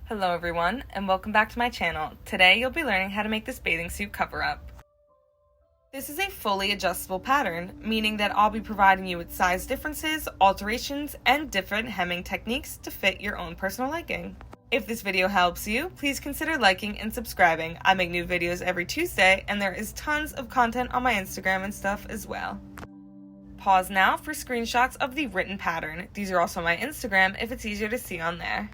Hello everyone, and welcome back to my channel. Today you'll be learning how to make this bathing suit cover-up. This is a fully adjustable pattern, meaning that I'll be providing you with size differences, alterations, and different hemming techniques to fit your own personal liking. If this video helps you, please consider liking and subscribing. I make new videos every Tuesday, and there is tons of content on my Instagram and stuff as well. Pause now for screenshots of the written pattern. These are also my Instagram if it's easier to see on there.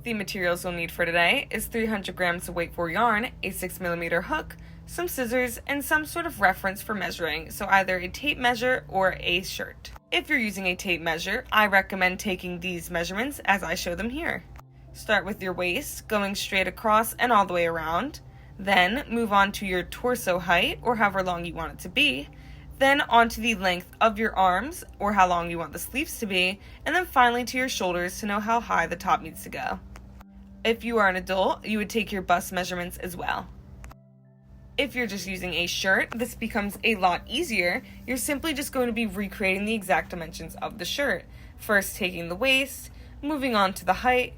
The materials you'll need for today is 300 grams of weight 4 yarn, a 6mm hook, some scissors, and some sort of reference for measuring, so either a tape measure or a shirt. If you're using a tape measure, I recommend taking these measurements as I show them here. Start with your waist, going straight across and all the way around. Then move on to your torso height, or however long you want it to be. Then onto the length of your arms, or how long you want the sleeves to be. And then finally to your shoulders to know how high the top needs to go. If you are an adult, you would take your bust measurements as well. If you're just using a shirt, this becomes a lot easier. You're simply just going to be recreating the exact dimensions of the shirt. First taking the waist, moving on to the height,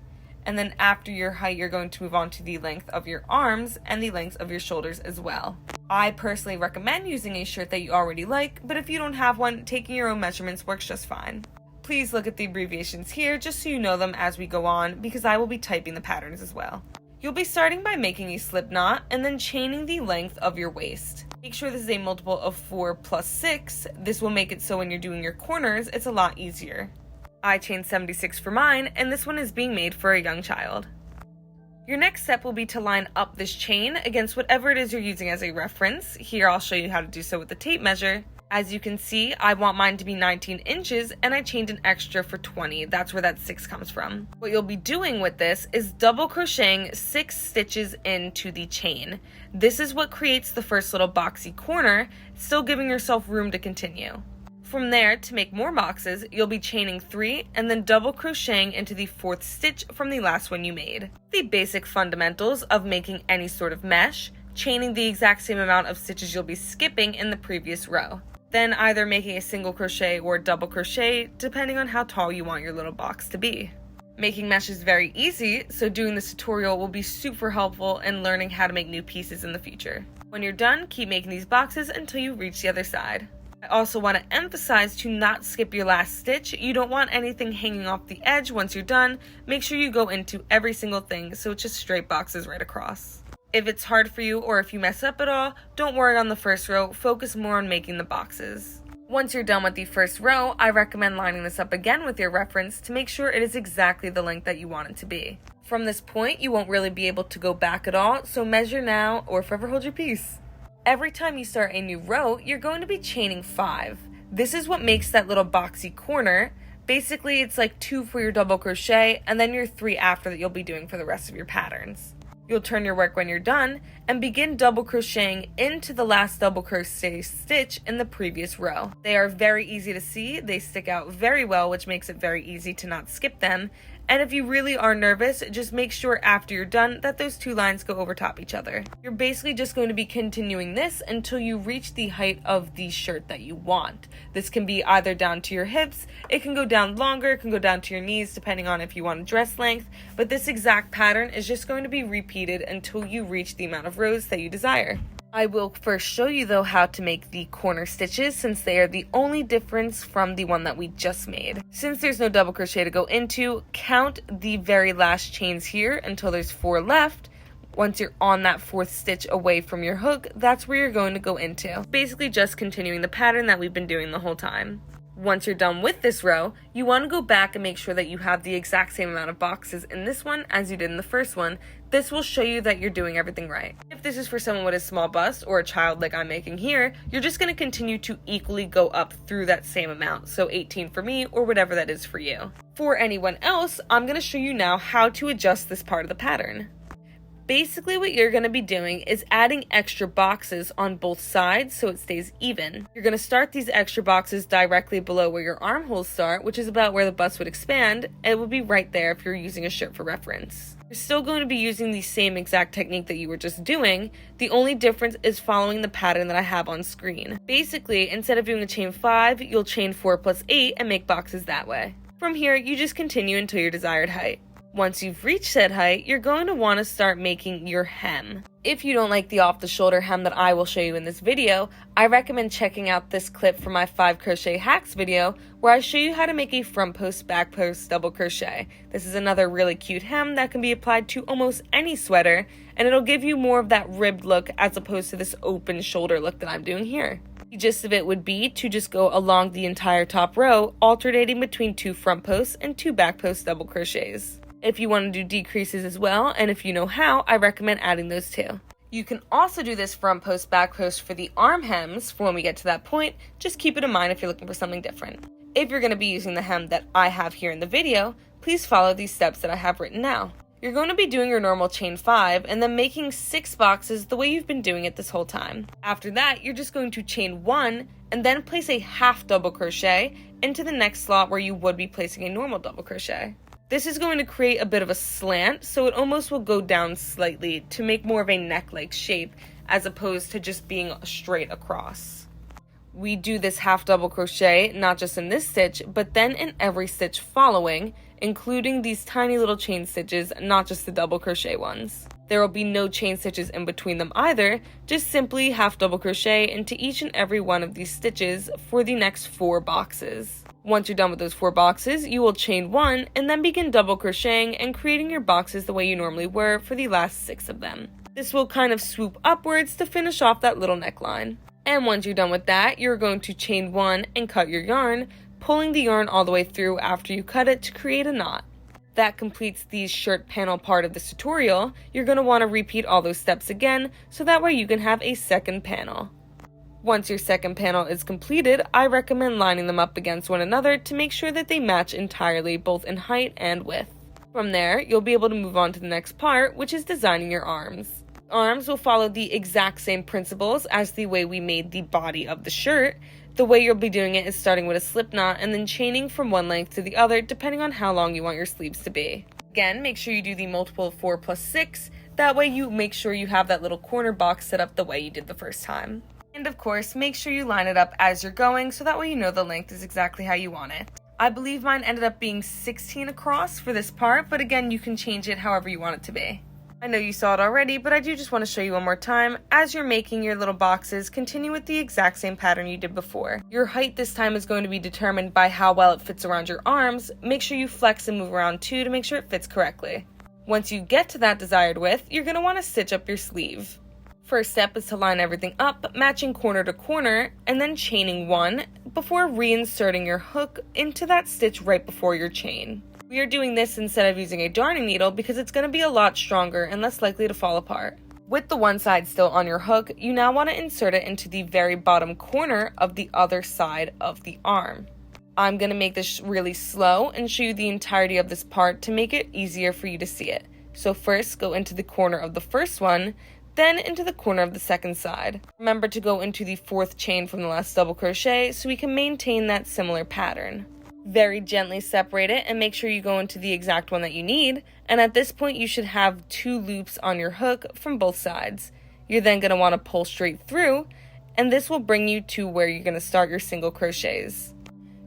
and then after your height, you're going to move on to the length of your arms and the length of your shoulders as well. I personally recommend using a shirt that you already like, but if you don't have one, taking your own measurements works just fine. Please look at the abbreviations here just so you know them as we go on, because I will be typing the patterns as well. You'll be starting by making a slip knot and then chaining the length of your waist. Make sure this is a multiple of 4 plus 6. This will make it so when you're doing your corners, it's a lot easier. I chained 76 for mine, and this one is being made for a young child. Your next step will be to line up this chain against whatever it is you're using as a reference. Here I'll show you how to do so with the tape measure. As you can see, I want mine to be 19 inches and I chained an extra for 20. That's where that 6 comes from. What you'll be doing with this is double crocheting 6 stitches into the chain. This is what creates the first little boxy corner, still giving yourself room to continue. From there, to make more boxes, you'll be chaining 3 and then double crocheting into the 4th stitch from the last one you made. The basic fundamentals of making any sort of mesh, chaining the exact same amount of stitches you'll be skipping in the previous row. Then either making a single crochet or double crochet, depending on how tall you want your little box to be. Making mesh is very easy, so doing this tutorial will be super helpful in learning how to make new pieces in the future. When you're done, keep making these boxes until you reach the other side. I also want to emphasize to not skip your last stitch. You don't want anything hanging off the edge once you're done. Make sure you go into every single thing so it's just straight boxes right across. If it's hard for you or if you mess up at all, don't worry on the first row, focus more on making the boxes. Once you're done with the first row, I recommend lining this up again with your reference to make sure it is exactly the length that you want it to be. From this point, you won't really be able to go back at all, so measure now or forever hold your peace. Every time you start a new row, you're going to be chaining 5. This is what makes that little boxy corner. Basically, it's like 2 for your double crochet and then your 3 after that you'll be doing for the rest of your patterns. You'll turn your work when you're done and begin double crocheting into the last double crochet stitch in the previous row. They are very easy to see, they stick out very well, which makes it very easy to not skip them. And if you really are nervous, just make sure after you're done that those 2 lines go over top each other. You're basically just going to be continuing this until you reach the height of the shirt that you want. This can be either down to your hips, it can go down longer, it can go down to your knees depending on if you want a dress length, but this exact pattern is just going to be repeated until you reach the amount of rows that you desire. I will first show you though how to make the corner stitches since they are the only difference from the one that we just made. Since there's no double crochet to go into, count the very last chains here until there's 4 left. Once you're on that 4th stitch away from your hook, that's where you're going to go into. Basically just continuing the pattern that we've been doing the whole time. Once you're done with this row, you want to go back and make sure that you have the exact same amount of boxes in this one as you did in the first one. This will show you that you're doing everything right. If this is for someone with a small bust or a child like I'm making here, you're just going to continue to equally go up through that same amount. So 18 for me or whatever that is for you. For anyone else, I'm going to show you now how to adjust this part of the pattern. Basically what you're going to be doing is adding extra boxes on both sides so it stays even. You're going to start these extra boxes directly below where your armholes start, which is about where the bust would expand. It will be right there if you're using a shirt for reference. You're still going to be using the same exact technique that you were just doing. The only difference is following the pattern that I have on screen. Basically, instead of doing a chain 5, you'll chain 4 plus 8 and make boxes that way. From here, you just continue until your desired height. Once you've reached said height, you're going to want to start making your hem. If you don't like the off-the-shoulder hem that I will show you in this video, I recommend checking out this clip from my 5 crochet hacks video where I show you how to make a front post, back post double crochet. This is another really cute hem that can be applied to almost any sweater, and it'll give you more of that ribbed look as opposed to this open shoulder look that I'm doing here. The gist of it would be to just go along the entire top row, alternating between 2 front posts and 2 back post double crochets. If you want to do decreases as well, and if you know how, I recommend adding those too. You can also do this front post, back post for the arm hems for when we get to that point. Just keep it in mind if you're looking for something different. If you're going to be using the hem that I have here in the video, please follow these steps that I have written now. You're going to be doing your normal chain 5 and then making 6 boxes the way you've been doing it this whole time. After that, you're just going to chain 1 and then place a half double crochet into the next slot where you would be placing a normal double crochet. This is going to create a bit of a slant, so it almost will go down slightly to make more of a neck-like shape as opposed to just being straight across. We do this half double crochet not just in this stitch, but then in every stitch following, including these tiny little chain stitches, not just the double crochet ones. There will be no chain stitches in between them either, just simply half double crochet into each and every one of these stitches for the next 4 boxes. Once you're done with those 4 boxes, you will chain 1 and then begin double crocheting and creating your boxes the way you normally were for the last 6 of them. This will kind of swoop upwards to finish off that little neckline. And once you're done with that, you're going to chain 1 and cut your yarn, pulling the yarn all the way through after you cut it to create a knot. That completes the shirt panel part of this tutorial. You're going to want to repeat all those steps again so that way you can have a second panel. Once your second panel is completed, I recommend lining them up against one another to make sure that they match entirely both in height and width. From there, you'll be able to move on to the next part, which is designing your arms. Arms will follow the exact same principles as the way we made the body of the shirt. The way you'll be doing it is starting with a slip knot and then chaining from one length to the other depending on how long you want your sleeves to be. Again, make sure you do the multiple of 4 plus 6, that way you make sure you have that little corner box set up the way you did the first time. And of course, make sure you line it up as you're going so that way you know the length is exactly how you want it. I believe mine ended up being 16 across for this part, but again, you can change it however you want it to be. I know you saw it already, but I do just want to show you one more time. As you're making your little boxes, continue with the exact same pattern you did before. Your height this time is going to be determined by how well it fits around your arms. Make sure you flex and move around too to make sure it fits correctly. Once you get to that desired width, you're going to want to stitch up your sleeve. First step is to line everything up, matching corner to corner, and then chaining 1 before reinserting your hook into that stitch right before your chain. We are doing this instead of using a darning needle because it's going to be a lot stronger and less likely to fall apart. With the one side still on your hook, you now want to insert it into the very bottom corner of the other side of the arm. I'm going to make this really slow and show you the entirety of this part to make it easier for you to see it. So first, go into the corner of the first one, then into the corner of the second side. Remember to go into the 4th chain from the last double crochet so we can maintain that similar pattern. Very gently separate it and make sure you go into the exact one that you need, and at this point you should have 2 loops on your hook from both sides. You're then going to want to pull straight through, and this will bring you to where you're going to start your single crochets.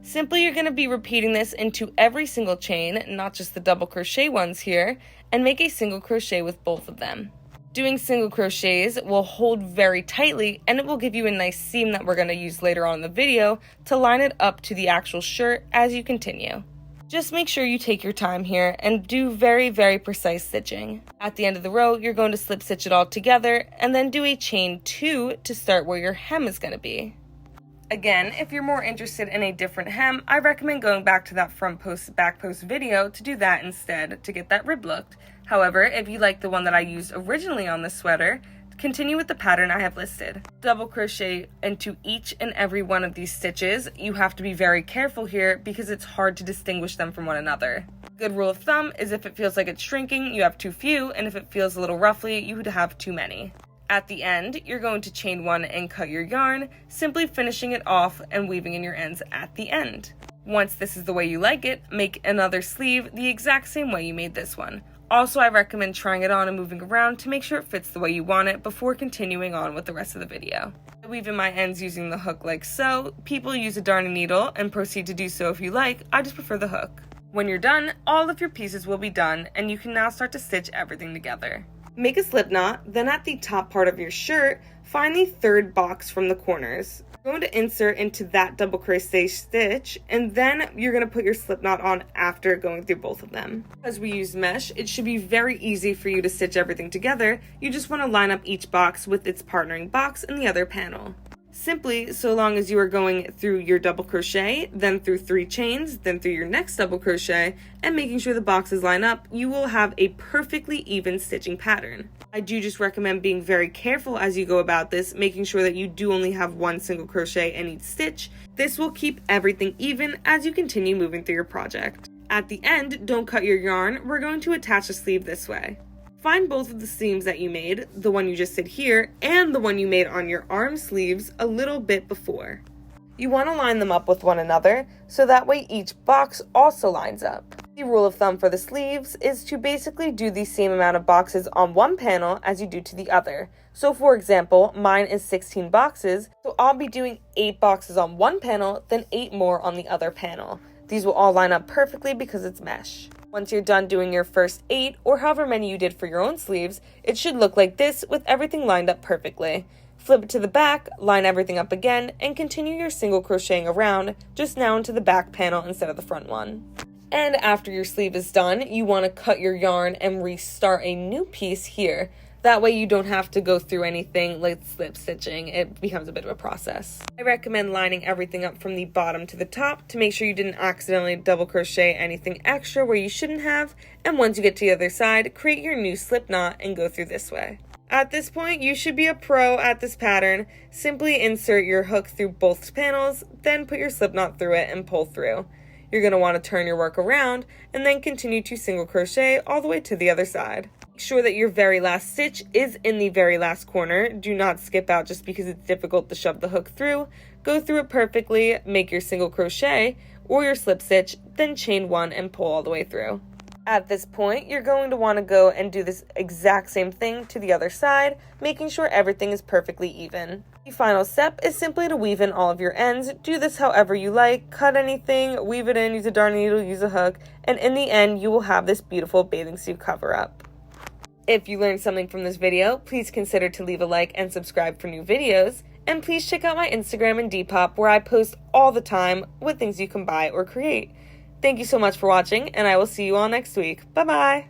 Simply, you're going to be repeating this into every single chain, not just the double crochet ones here, and make a single crochet with both of them. Doing single crochets will hold very tightly and it will give you a nice seam that we're going to use later on in the video to line it up to the actual shirt as you continue. Just make sure you take your time here and do very, very precise stitching. At the end of the row, you're going to slip stitch it all together and then do a chain 2 to start where your hem is going to be. Again, if you're more interested in a different hem, I recommend going back to that front post, back post video to do that instead to get that rib look. However, if you like the one that I used originally on this sweater, continue with the pattern I have listed. Double crochet into each and every one of these stitches. You have to be very careful here because it's hard to distinguish them from one another. Good rule of thumb is if it feels like it's shrinking, you have too few, and if it feels a little roughly, you would have too many. At the end, you're going to chain 1 and cut your yarn, simply finishing it off and weaving in your ends at the end. Once this is the way you like it, make another sleeve the exact same way you made this one. Also, I recommend trying it on and moving around to make sure it fits the way you want it before continuing on with the rest of the video. I weave in my ends using the hook like so. People use a darning needle and proceed to do so if you like. I just prefer the hook. When you're done, all of your pieces will be done, and you can now start to stitch everything together. Make a slip knot, then at the top part of your shirt, find the third box from the corners. You're going to insert into that double crochet stitch, and then you're going to put your slip knot on after going through both of them. As we use mesh, it should be very easy for you to stitch everything together. You just want to line up each box with its partnering box in the other panel. Simply, so long as you are going through your double crochet, then through 3 chains, then through your next double crochet, and making sure the boxes line up, you will have a perfectly even stitching pattern. I do just recommend being very careful as you go about this, making sure that you do only have 1 single crochet in each stitch. This will keep everything even as you continue moving through your project. At the end, don't cut your yarn, we're going to attach a sleeve this way. Find both of the seams that you made, the one you just did here, and the one you made on your arm sleeves a little bit before. You want to line them up with one another, so that way each box also lines up. The rule of thumb for the sleeves is to basically do the same amount of boxes on one panel as you do to the other. So for example, mine is 16 boxes, so I'll be doing 8 boxes on one panel, then 8 more on the other panel. These will all line up perfectly because it's mesh. Once you're done doing your first 8, or however many you did for your own sleeves, it should look like this with everything lined up perfectly. Flip it to the back, line everything up again, and continue your single crocheting around, just now into the back panel instead of the front one. And after your sleeve is done, you want to cut your yarn and restart a new piece here. That way you don't have to go through anything like slip stitching. It becomes a bit of a process. I recommend lining everything up from the bottom to the top to make sure you didn't accidentally double crochet anything extra where you shouldn't have. And once you get to the other side, create your new slip knot and go through this way. At this point, you should be a pro at this pattern. Simply insert your hook through both panels, then put your slip knot through it and pull through. You're going to want to turn your work around and then continue to single crochet all the way to the other side. Make sure that your very last stitch is in the very last corner. Do not skip out just because it's difficult to shove the hook through. Go through it perfectly, make your single crochet or your slip stitch, then chain 1 and pull all the way through. At this point, you're going to want to go and do this exact same thing to the other side, making sure everything is perfectly even. The final step is simply to weave in all of your ends. Do this however you like, cut anything, weave it in, use a darning needle, use a hook, and in the end, you will have this beautiful bathing suit cover up. If you learned something from this video, please consider to leave a like and subscribe for new videos. And please check out my Instagram and Depop where I post all the time with things you can buy or create. Thank you so much for watching, and I will see you all next week. Bye-bye!